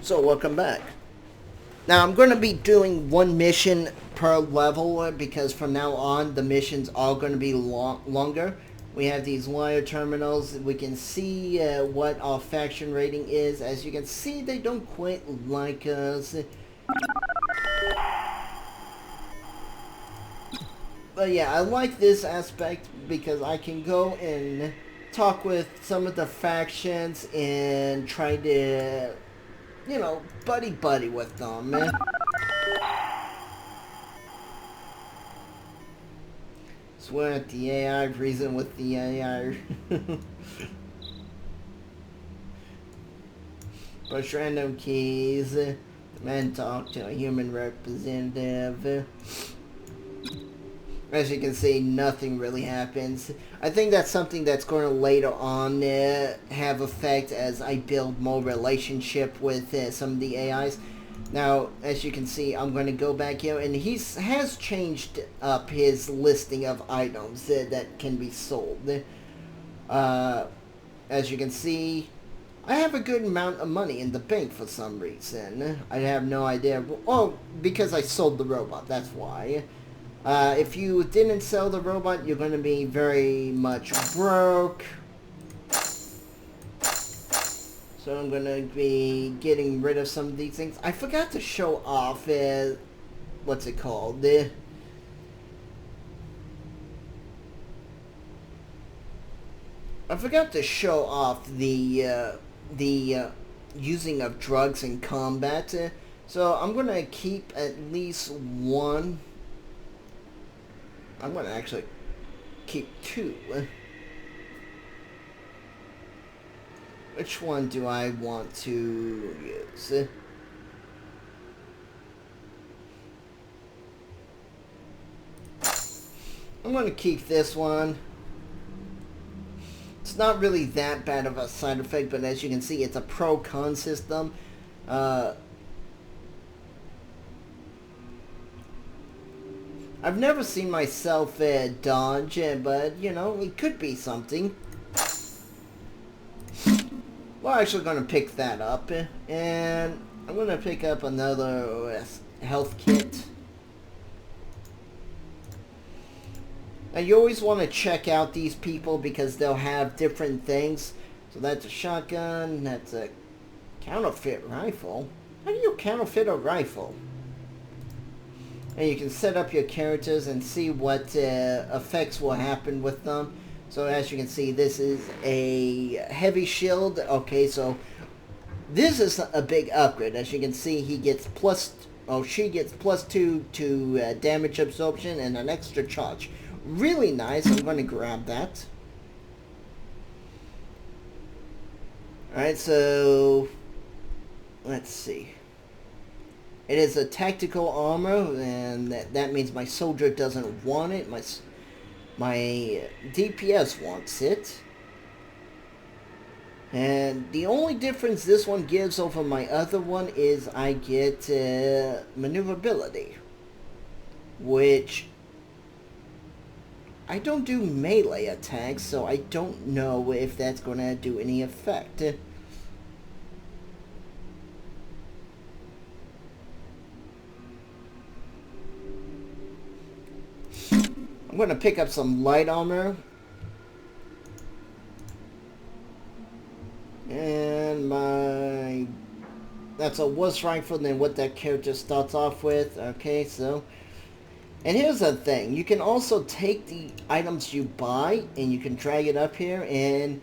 So welcome back. Now I'm going to be doing one mission per level because from now on the missions are going to be longer. We have these wire terminals. We can see what our faction rating is. As you can see, they don't quite like us. But yeah, I like this aspect because I can go and talk with some of the factions and try to, you know, buddy with them. Swear at the AI, reason with the AI. Push random keys. Demand talk to a human representative. As you can see, nothing really happens. I think that's something that's going to later on have effect as I build more relationship with some of the AIs. Now, as you can see, I'm going to go back here, and he has changed up his listing of items that can be sold. As you can see, I have a good amount of money in the bank for some reason. I have no idea. Oh, because I sold the robot, that's why. If you didn't sell the robot, you're going to be very much broke. So I'm going to be getting rid of some of these things. I forgot to show off, what's it called? I forgot to show off the using of drugs in combat. So I'm going to keep at least one. I'm going to actually keep two. Which one do I want to use? I'm going to keep this one. It's not really that bad of a side effect, but as you can see, it's a pro-con system. I've never seen myself dodge, but, you know, it could be something. We're actually going to pick that up, and I'm going to pick up another health kit. Now, you always want to check out these people because they'll have different things. So that's a shotgun, that's a counterfeit rifle. How do you counterfeit a rifle? And you can set up your characters and see what effects will happen with them. So as you can see, this is a heavy shield. Okay, so this is a big upgrade. As you can see, he gets she gets +2 to damage absorption and an extra charge. Really nice. I'm going to grab that. Alright, so let's see. It is a tactical armor, and that means my soldier doesn't want it. My DPS wants it. And the only difference this one gives over my other one is I get maneuverability. Which I don't do melee attacks, so I don't know if that's going to do any effect. I'm going to pick up some light armor. And that's a worse rifle than what that character starts off with. Okay, so. And here's the thing. You can also take the items you buy and you can drag it up here and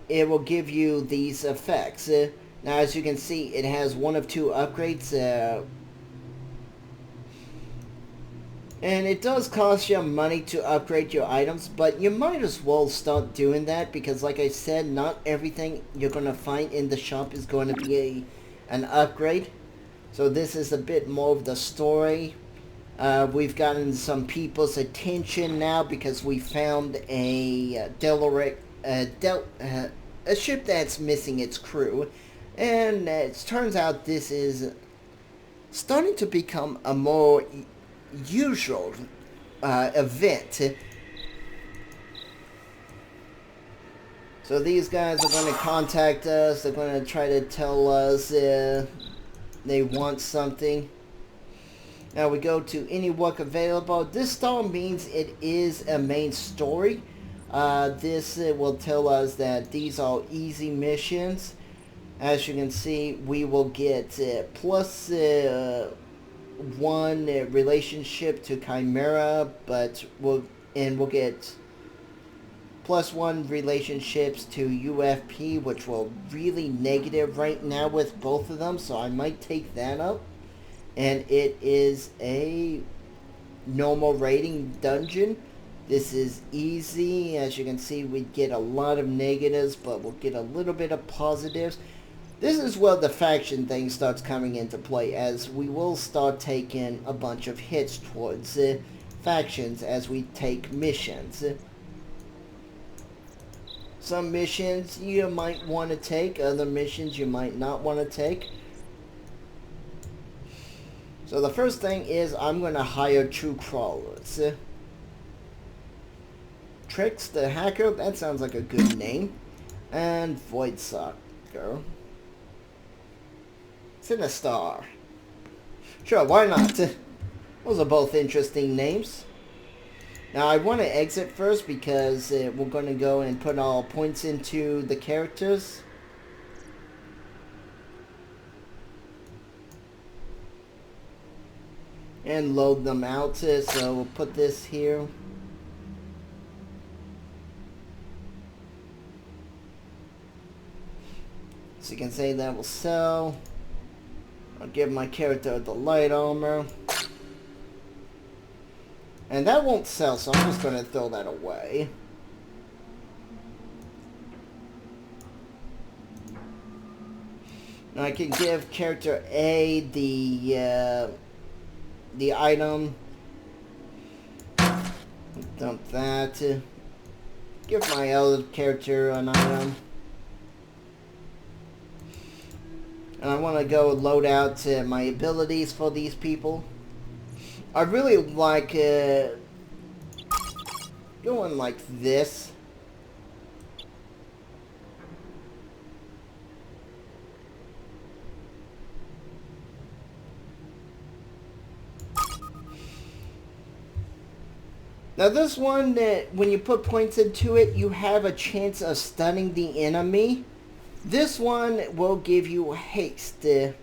it will give you these effects. Now, as you can see, it has one of two upgrades. And it does cost you money to upgrade your items, but you might as well start doing that because, like I said, not everything you're going to find in the shop is going to be an upgrade. So this is a bit more of the story. We've gotten some people's attention now because we found a ship that's missing its crew. And it turns out this is starting to become a more usual event. So these guys are going to contact us. They're going to try to tell us they want something. Now we go to any work available. This star means it is a main story. This will tell us that these are easy missions. As you can see, we will get plus 1 relationship to Chimera, but we'll get plus 1 relationships to UFP, which will really negative right now with both of them, so I might take that up. And it is a normal rating dungeon. This is easy. As you can see, we get a lot of negatives, but we'll get a little bit of positives. This is where the faction thing starts coming into play, as we will start taking a bunch of hits towards factions as we take missions. Some missions you might want to take, other missions you might not want to take. So the first thing is I'm going to hire StarCrawlers. Tricks the Hacker, that sounds like a good name. And Void Sucker. Sinistar. Sure, why not? Those are both interesting names. Now I want to exit first because we're going to go and put all points into the characters. And load them out, so we'll put this here. So you can say that will sell. I'll give my character the light armor. And that won't sell, so I'm just going to throw that away. Now I can give character A the item. Dump that. Give my other character an item. And I want to go load out my abilities for these people. I really like going like this. Now this one, when you put points into it, you have a chance of stunning the enemy. This one will give you haste, and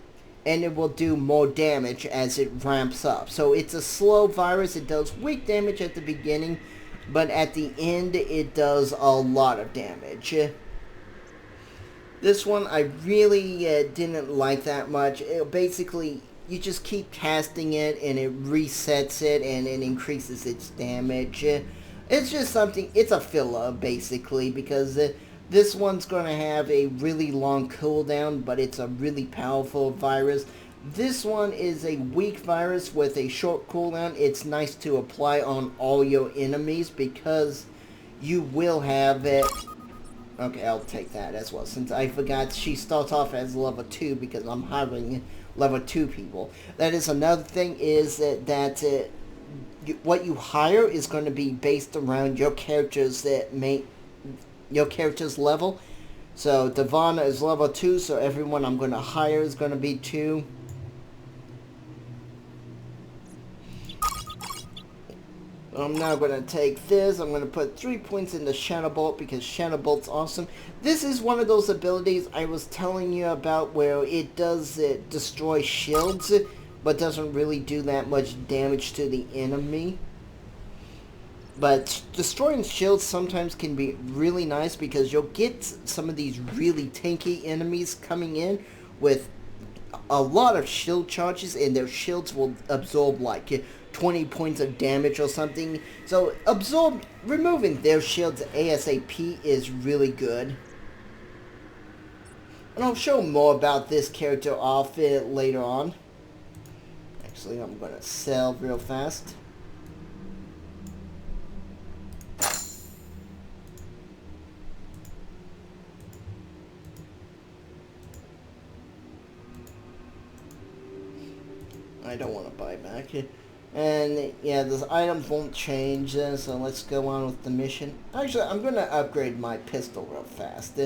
it will do more damage as it ramps up. So it's a slow virus. It does weak damage at the beginning, but at the end it does a lot of damage. This one I really didn't like that much. Basically, you just keep casting it and it resets it and it increases its damage. It's just something, it's a filler basically, because this one's going to have a really long cooldown, but it's a really powerful virus. This one is a weak virus with a short cooldown. It's nice to apply on all your enemies because you will have it. Okay, I'll take that as well, since I forgot she starts off as level 2 because I'm hiring level 2 people. That is another thing, is that what you hire is going to be based around your character's level. So Devana is level 2, so everyone I'm going to hire is going to be 2. I'm now going to take this. I'm going to put 3 points into Shadow Bolt because Shadow Bolt's awesome. This is one of those abilities I was telling you about where it does destroy shields, but doesn't really do that much damage to the enemy. But destroying shields sometimes can be really nice because you'll get some of these really tanky enemies coming in with a lot of shield charges, and their shields will absorb like 20 points of damage or something. So removing their shields ASAP is really good. And I'll show more about this character off later on. Actually, I'm going to sell real fast. I don't want to buy back. And yeah, the items won't change, so let's go on with the mission. Actually, I'm going to upgrade my pistol real fast.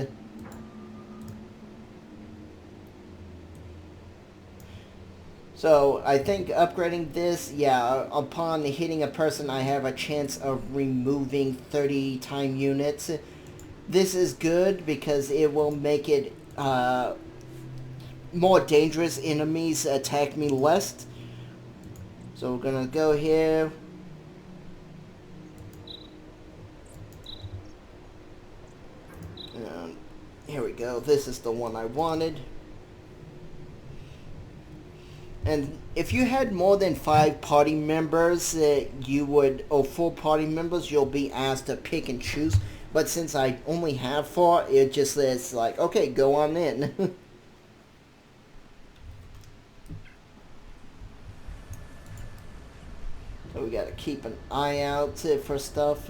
So I think upgrading this, yeah, upon hitting a person, I have a chance of removing 30 time units. This is good because it will make it more dangerous enemies attack me less. So we're gonna go here. And here we go. This is the one I wanted. And if you had more than 5 party members, you would, or 4 party members, you'll be asked to pick and choose. But since I only have 4, it just is like, okay, go on in. So we gotta keep an eye out for stuff.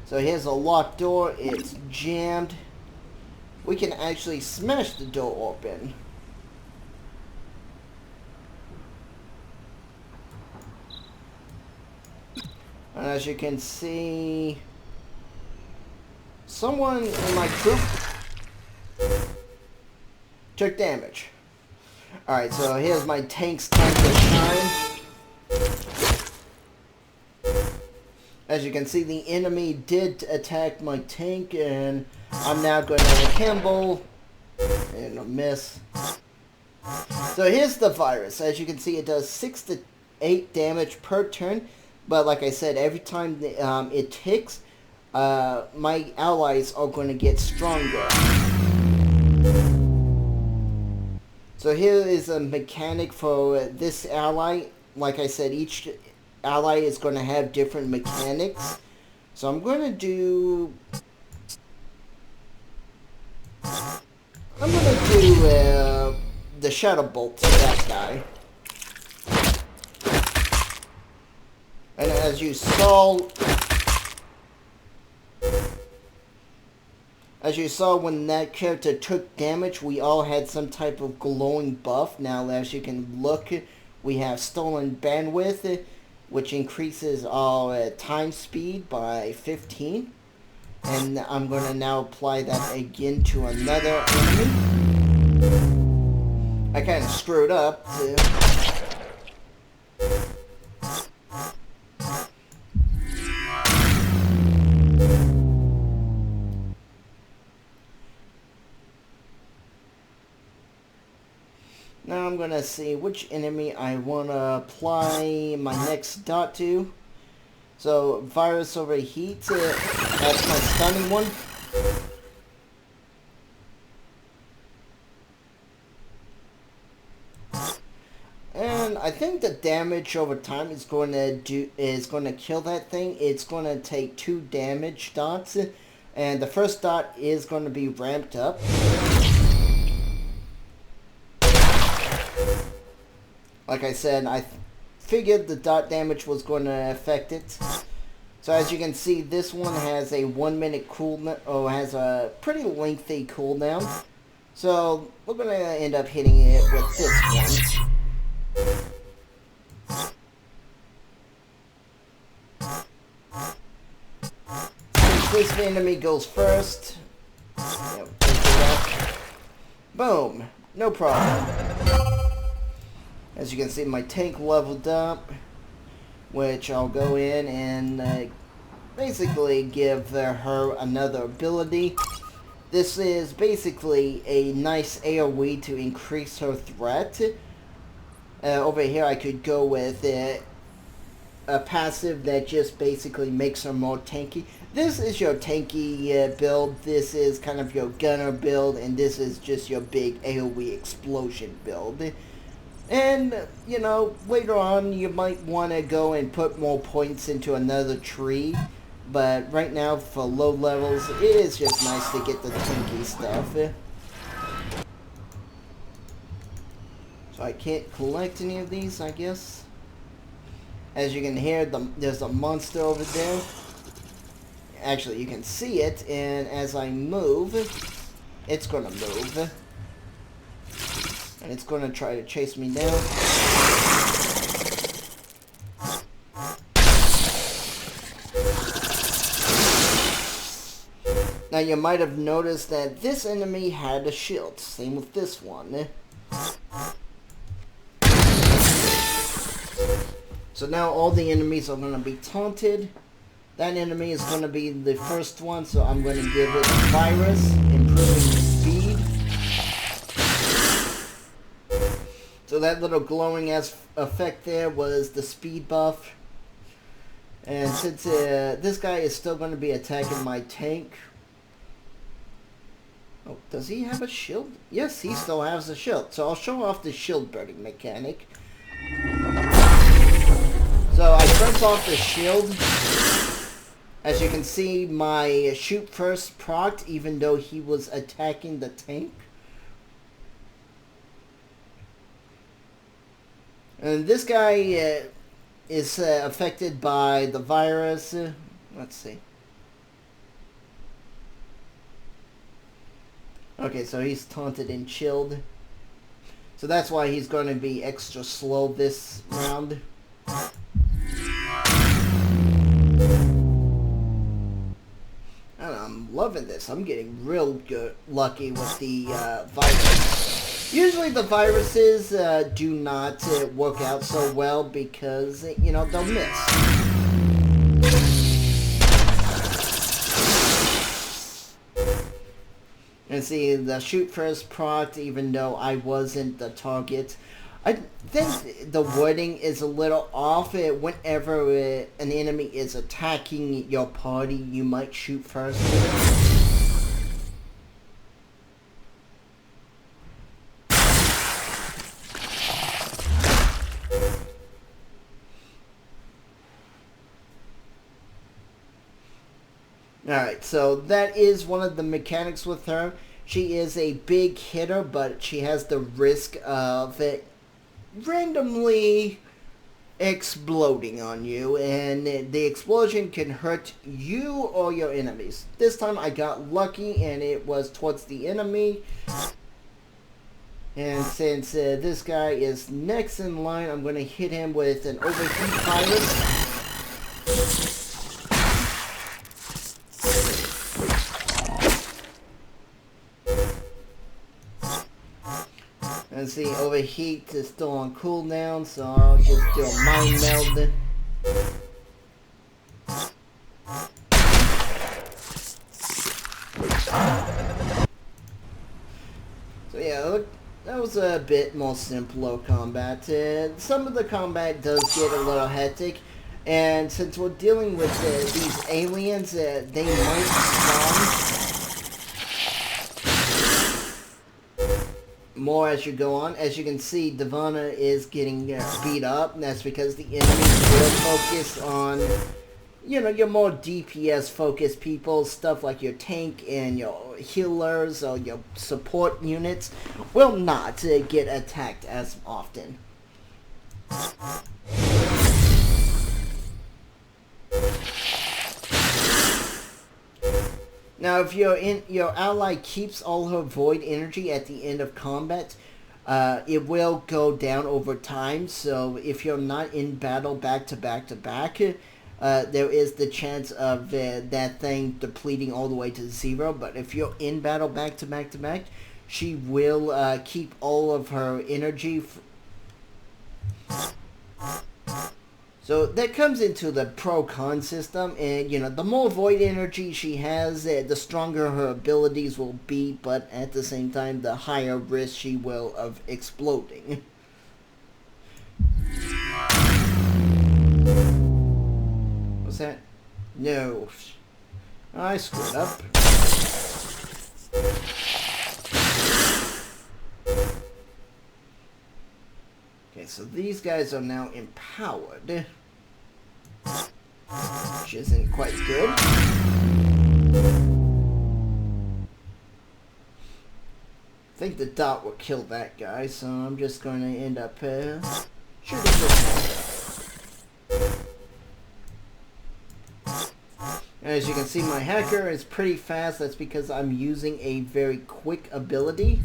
So here's a locked door. It's jammed. We can actually smash the door open. And as you can see, someone in my troop took damage. Alright, so here's my tank's time to shine. As you can see, the enemy did attack my tank, and I'm now going to Campbell, and a miss. So here's the virus. As you can see, it does 6 to 8 damage per turn. But like I said, every time it ticks, my allies are going to get stronger. So here is a mechanic for this ally. Like I said, each ally is going to have different mechanics. So I'm going to do... the Shadow Bolt to that guy. And as you saw when that character took damage, we all had some type of glowing buff. Now, as you can look, we have stolen bandwidth, which increases our time speed by 15. And I'm going to now apply that again to another enemy. I kind of screwed up. Now I'm going to see which enemy I want to apply my next dot to. So, virus overheat, that's my stunning one. And I think the damage over time is going to kill that thing. It's going to take 2 damage dots, and the first dot is going to be ramped up. Like I said, I figured the dot damage was going to affect it. So as you can see, this one has a 1 minute cooldown, or has a pretty lengthy cooldown. So we're going to end up hitting it with this one. Since this enemy goes first, boom, no problem. As you can see, my tank leveled up, which I'll go in and basically give her another ability. This is basically a nice AoE to increase her threat. Over here I could go with a passive that just basically makes her more tanky. This is your tanky build, this is kind of your gunner build, and this is just your big AoE explosion build. And, you know, later on you might want to go and put more points into another tree. But right now, for low levels, it is just nice to get the tanky stuff. So I can't collect any of these, I guess. As you can hear, there's a monster over there. Actually, you can see it, and as I move, it's going to move. And it's going to try to chase me down. Now you might have noticed that this enemy had a shield. Same with this one. So now all the enemies are going to be taunted. That enemy is going to be the first one, so I'm going to give it a virus, improving speed. So that little glowing effect there was the speed buff. And since this guy is still going to be attacking my tank. Oh, does he have a shield? Yes, he still has a shield. So I'll show off the shield burning mechanic. So I press off the shield. As you can see, my shoot first procced even though he was attacking the tank. And this guy is affected by the virus. Let's see. Okay, so he's taunted and chilled. So that's why he's going to be extra slow this round. And I'm loving this. I'm getting real good, lucky with the virus. Usually the viruses do not work out so well because, you know, they'll miss. And see, the shoot first proc, even though I wasn't the target. I think the wording is a little off. Whenever an enemy is attacking your party, you might shoot first. Alright, so that is one of the mechanics with her. She is a big hitter, but she has the risk of it randomly exploding on you, and the explosion can hurt you or your enemies. This time I got lucky and it was towards the enemy. And since this guy is next in line, I'm going to hit him with an overheat virus. And see, overheat is still on cooldown, so I'll just do a mind meld. So yeah, look, that was a bit more simpler combat. Some of the combat does get a little hectic, and since we're dealing with these aliens, they might spawn more as you go on. As you can see, Divana is getting beat up, and that's because the enemies will focus on, you know, your more DPS focused people. Stuff like your tank and your healers or your support units will not get attacked as often. Now, if your ally keeps all her void energy at the end of combat, it will go down over time. So if you're not in battle back to back to back, there is the chance of that thing depleting all the way to 0. But if you're in battle back to back to back, she will keep all of her energy. So that comes into the pro-con system, and you know, the more void energy she has, the stronger her abilities will be, but at the same time, the higher risk she will of exploding. What's that? No. I screwed up. Okay, so these guys are now empowered, which isn't quite good. I think the dot will kill that guy, so I'm just going to end up shooting this guy. As you can see, my hacker is pretty fast. That's because I'm using a very quick ability.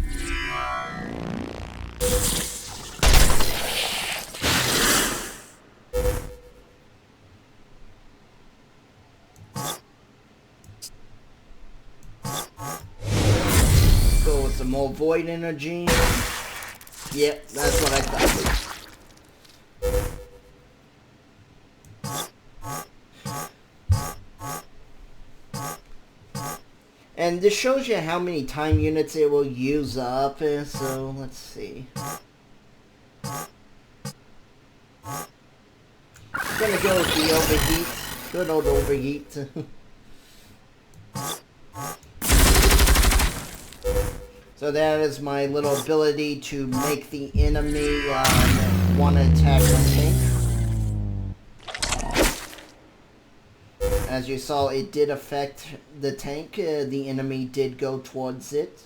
some more void energy. Yep, that's what I thought. And this shows you how many time units it will use up. So let's see. I'm gonna go with the overheat. Good old overheat. So that is my little ability to make the enemy want to attack my tank. As you saw, it did affect the tank. The enemy did go towards it.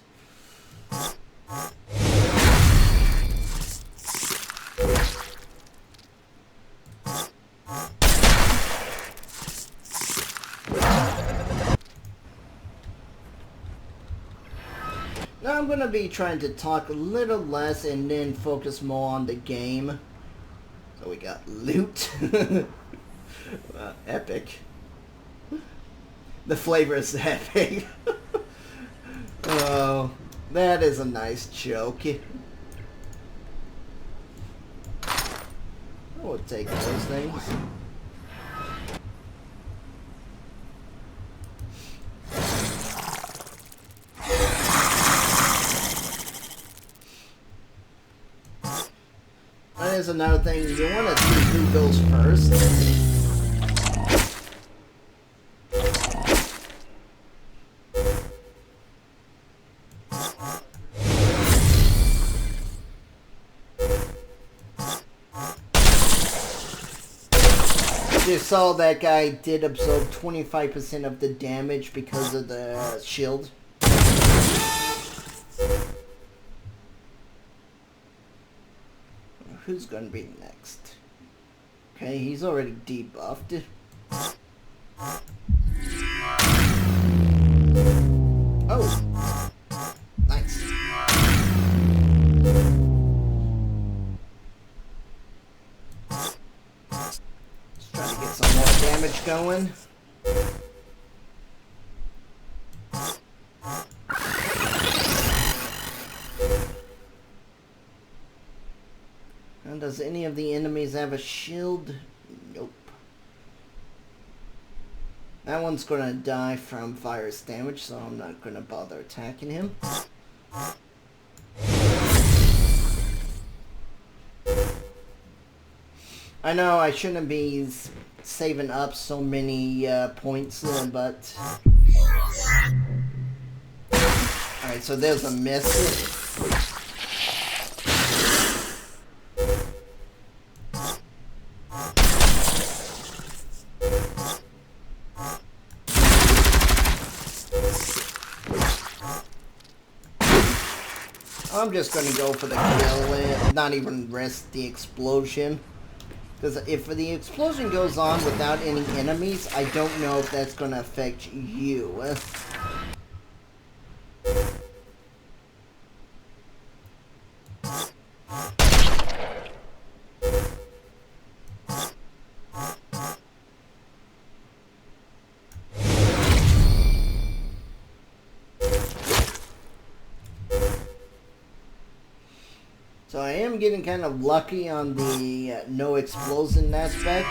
Now I'm going to be trying to talk a little less and then focus more on the game. So we got loot. Epic. The flavor is epic. Oh, that is a nice joke. We'll take those things. That is another thing. You want to see who goes first. You saw that guy did absorb 25% of the damage because of the shield. Who's gonna be next? Okay, he's already debuffed. Oh! Nice. Let's try to get some more damage going. And does any of the enemies have a shield? Nope. That one's gonna die from virus damage, so I'm not gonna bother attacking him. I know I shouldn't be saving up so many points, but... Alright, so there's a miss. I'm just going to go for the kill and not even risk the explosion. Because if the explosion goes on without any enemies, I don't know if that's going to affect you. So I am getting kind of lucky on the no explosion aspect.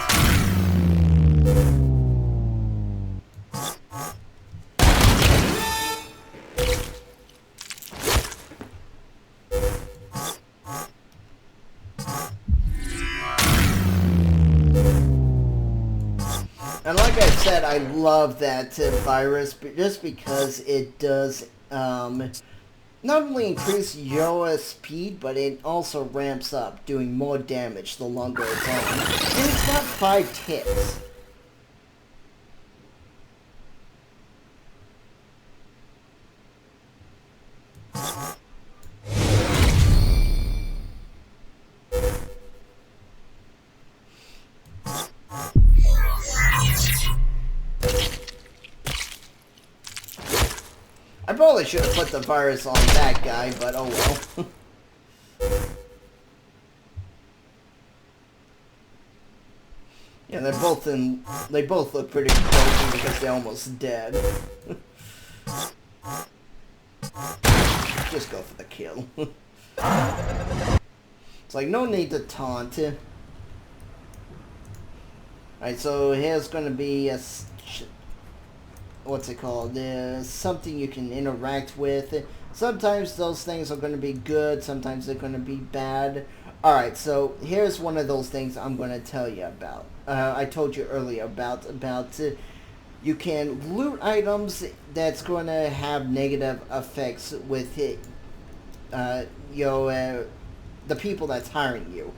And like I said, I love that virus, but just because it does not only increase your speed, but it also ramps up, doing more damage the longer it's on. And it's got 5 hits. I probably should have put the virus on that guy, but oh well. Yeah, they both look pretty broken because they're almost dead. just go for the kill. It's like, no need to taunt. Alright, so here's going to be a... what's it called? Something you can interact with. Sometimes those things are going to be good. Sometimes they're going to be bad. Alright, so here's one of those things I'm going to tell you about. I told you earlier about you can loot items that's going to have negative effects with it, the people that's hiring you.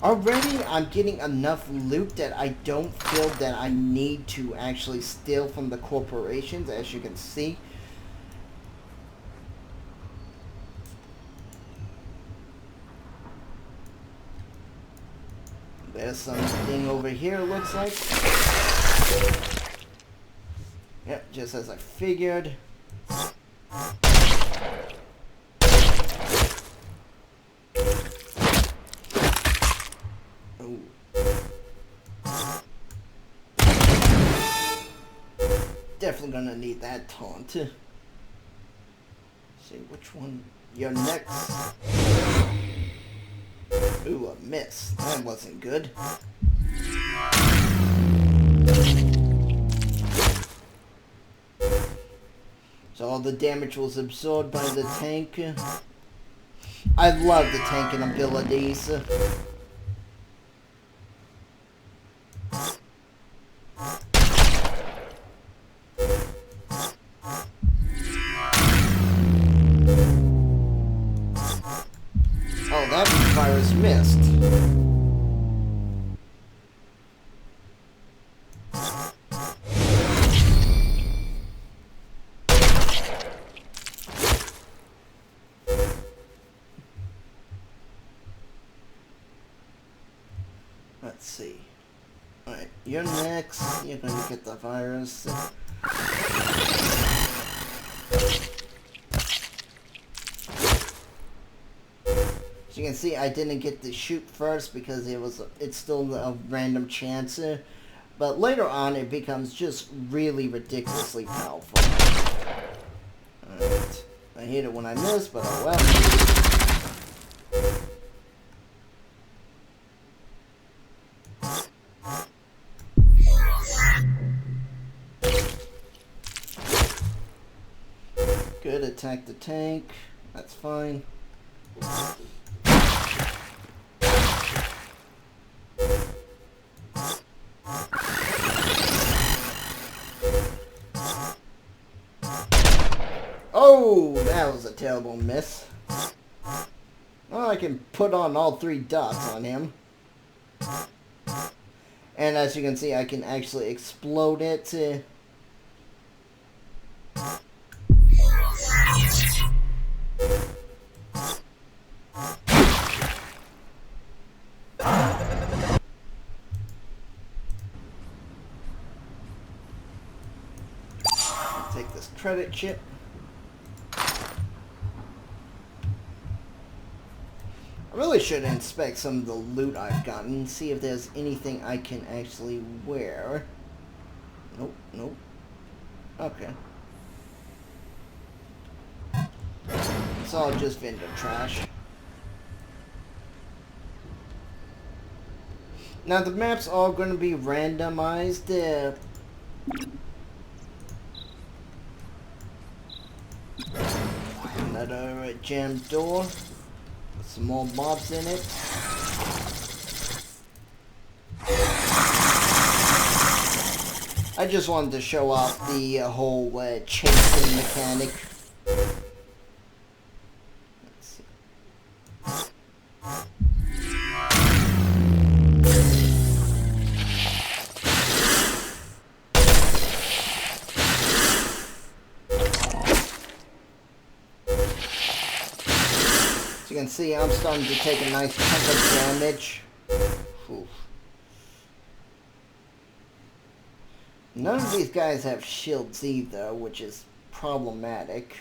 Already, I'm getting enough loot that I don't feel that I need to actually steal from the corporations, as you can see. There's something over here, looks like. Yep, just as I figured. Ooh. Definitely gonna need that taunt. See which one you're next. Ooh, a miss. That wasn't good. So all the damage was absorbed by the tank. I love the tanking abilities. Oh, that virus missed. Let's see. Alright, you're next. You're gonna get the virus. As you can see, I didn't get to shoot first because it's still a random chance. But later on, it becomes just really ridiculously powerful. Alright. I hate it when I miss, but oh well. Good, attack the tank. That's fine. Oh, that was a terrible miss. Well, I can put on all 3 dots on him. And as you can see, I can actually explode it. Take this credit chip. I really should inspect some of the loot I've gotten, see if there's anything I can actually wear. Nope, nope. Okay. It's all just vendor trash. Now the map's all going to be randomized. Another jammed door. Some more mobs in it. I just wanted to show off the whole chasing mechanic. Let's see. As you can see, I'm starting to take a nice chunk of damage. Oof. None of these guys have shields either, which is problematic.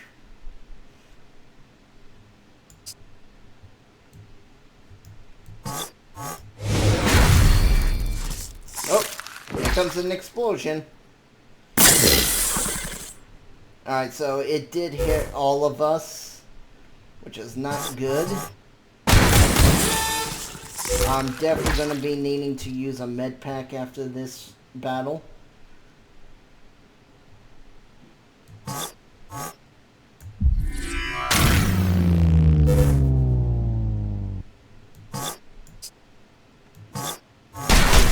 Oh, here comes an explosion. Alright, so it did hit all of us. which is not good. I'm definitely going to be needing to use a med pack after this battle.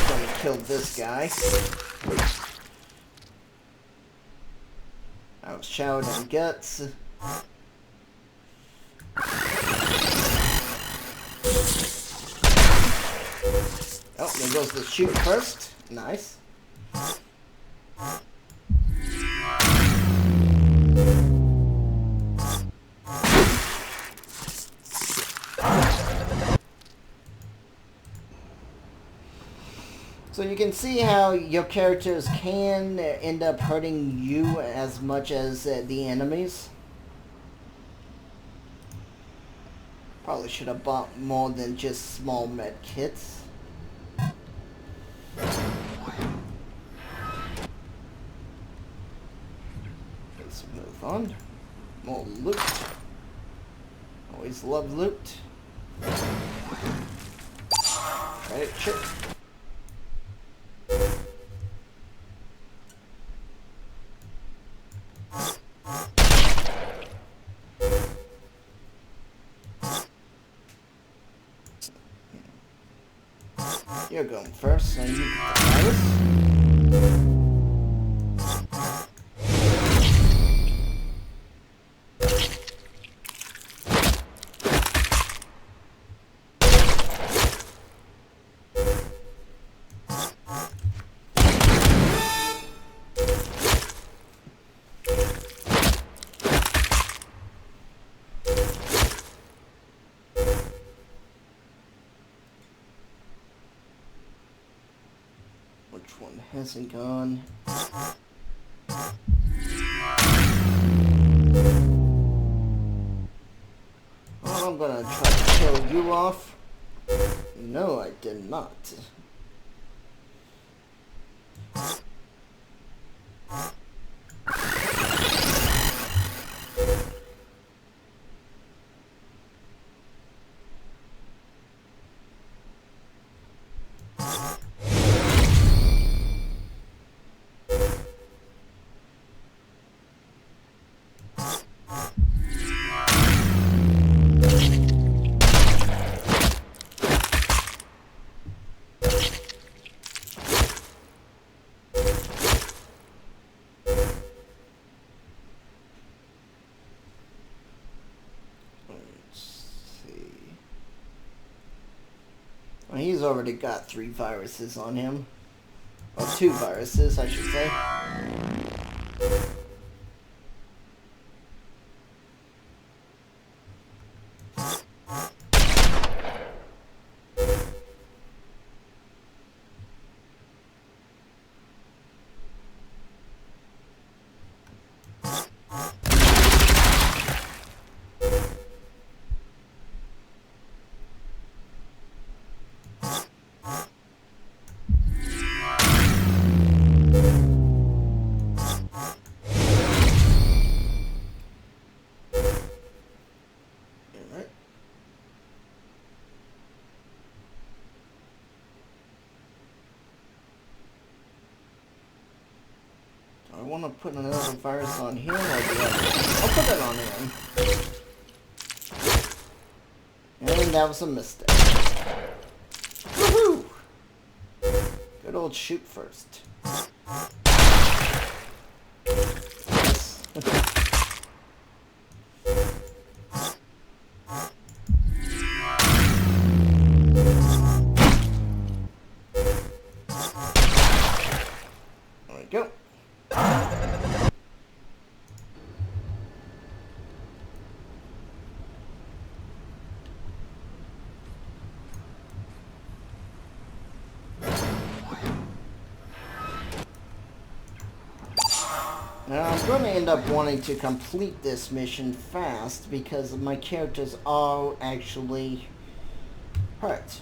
Gonna kill this guy. I was shouting guts. Oh, there goes the shoot first. Nice. So you can see how your characters can end up hurting you as much as the enemies. Probably should have bought more than just small med kits. Let's move on. More loot. Always love loot. Credit chip. You're going first, so you get the virus. Which one hasn't gone? Oh, I'm gonna try to kill you off. No, I did not. Well, he's already got 3 viruses on him. Or 2 viruses, I should say. I want to put another virus on him or the other. I'll put it on him. And that was a mistake. Woohoo! Good old shoot first. Yes. There we go. Now I'm going to end up wanting to complete this mission fast because my characters are actually hurt.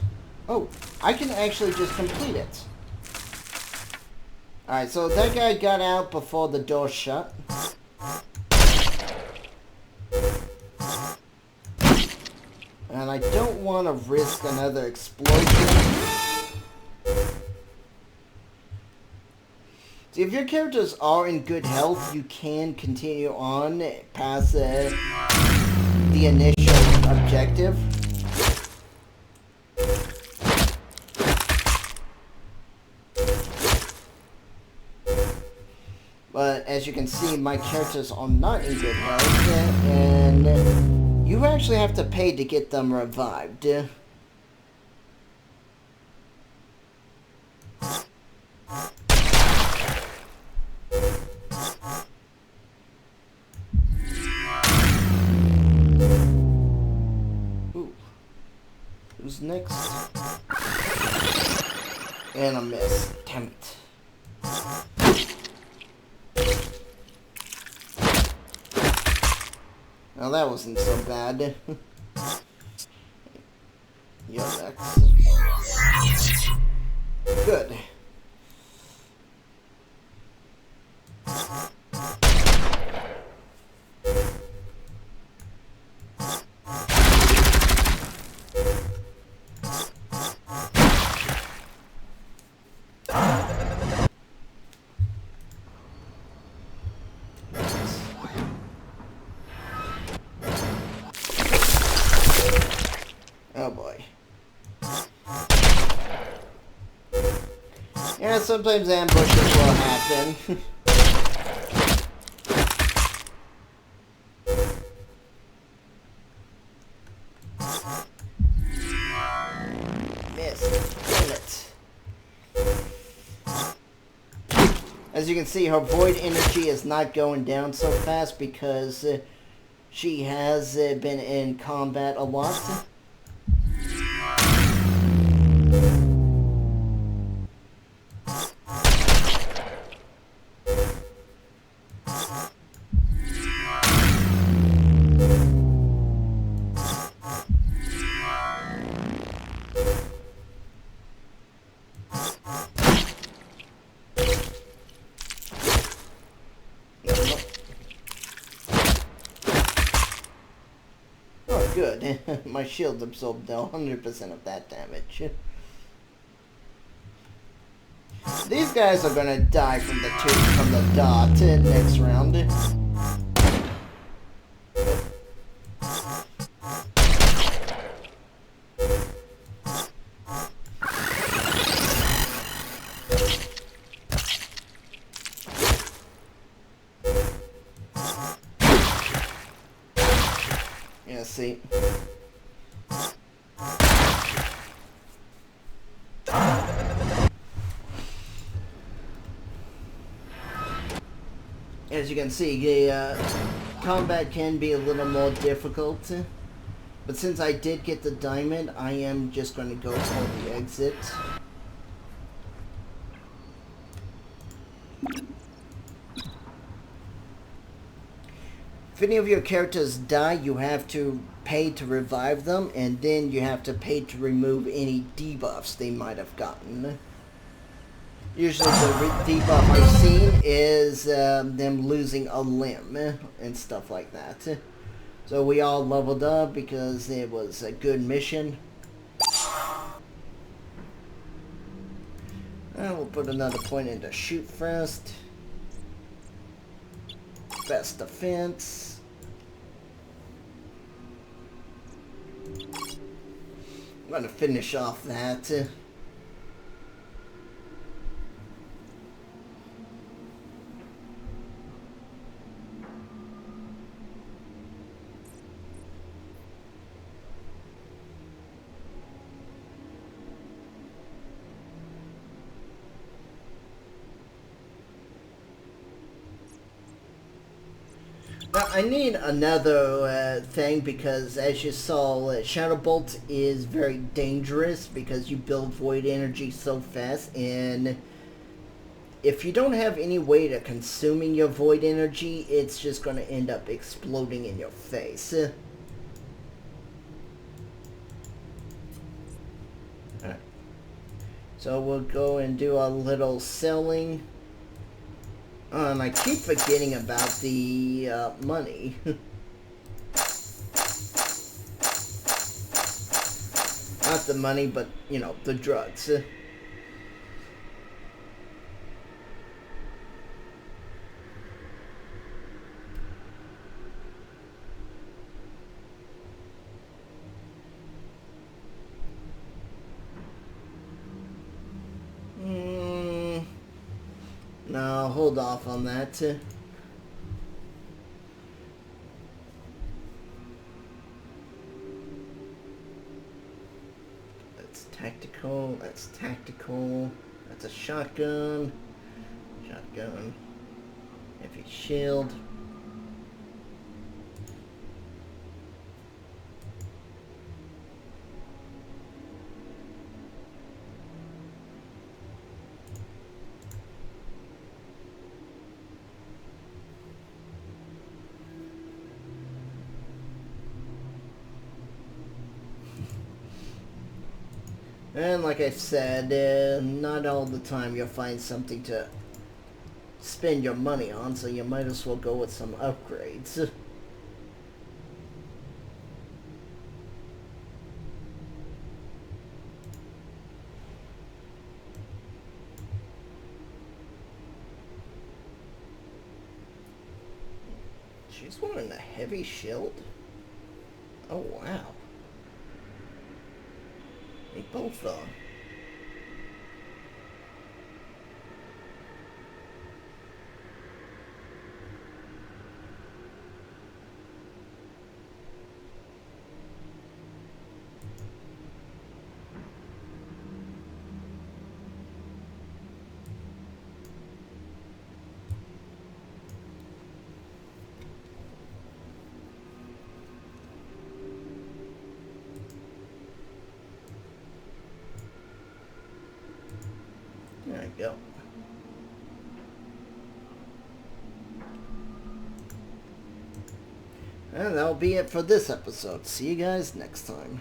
Oh, I can actually just complete it. Alright, so that guy got out before the door shut. And I don't want to risk another explosion. See, if your characters are in good health, you can continue on past the initial objective. But as you can see, my characters are not in good health, and you actually have to pay to get them revived. Ooh. Who's next? And a miss. Damn it. Now that wasn't so bad. You're next. Good. Oh boy. Yeah, sometimes ambushes will happen. Missed. Damn it. As you can see, her void energy is not going down so fast because she has been in combat a lot. Good. My shield absorbed 100% of that damage. These guys are gonna die from the dot next round. Yeah, see. As you can see, the combat can be a little more difficult. But since I did get the diamond, I am just going to go for the exit. If any of your characters die, you have to pay to revive them, and then you have to pay to remove any debuffs they might have gotten. Usually the debuff I've seen is them losing a limb and stuff like that. So we all leveled up because it was a good mission. We'll put another point into shoot first. Best defense. I'm going to finish off that. Now, I need another thing because, as you saw, Shadow Bolt is very dangerous because you build void energy so fast, and if you don't have any way to consuming your void energy, it's just going to end up exploding in your face. Alright. So we'll go and do a little selling. I keep forgetting about the money. not the money, but, you know, the drugs. No, hold off on that. That's tactical, that's tactical. That's a shotgun. Shotgun. Heavy shield. And like I said, not all the time you'll find something to spend your money on, so you might as well go with some upgrades. She's wearing a heavy shield? Oh wow. They both are. There you go. And that'll be it for this episode. See you guys next time.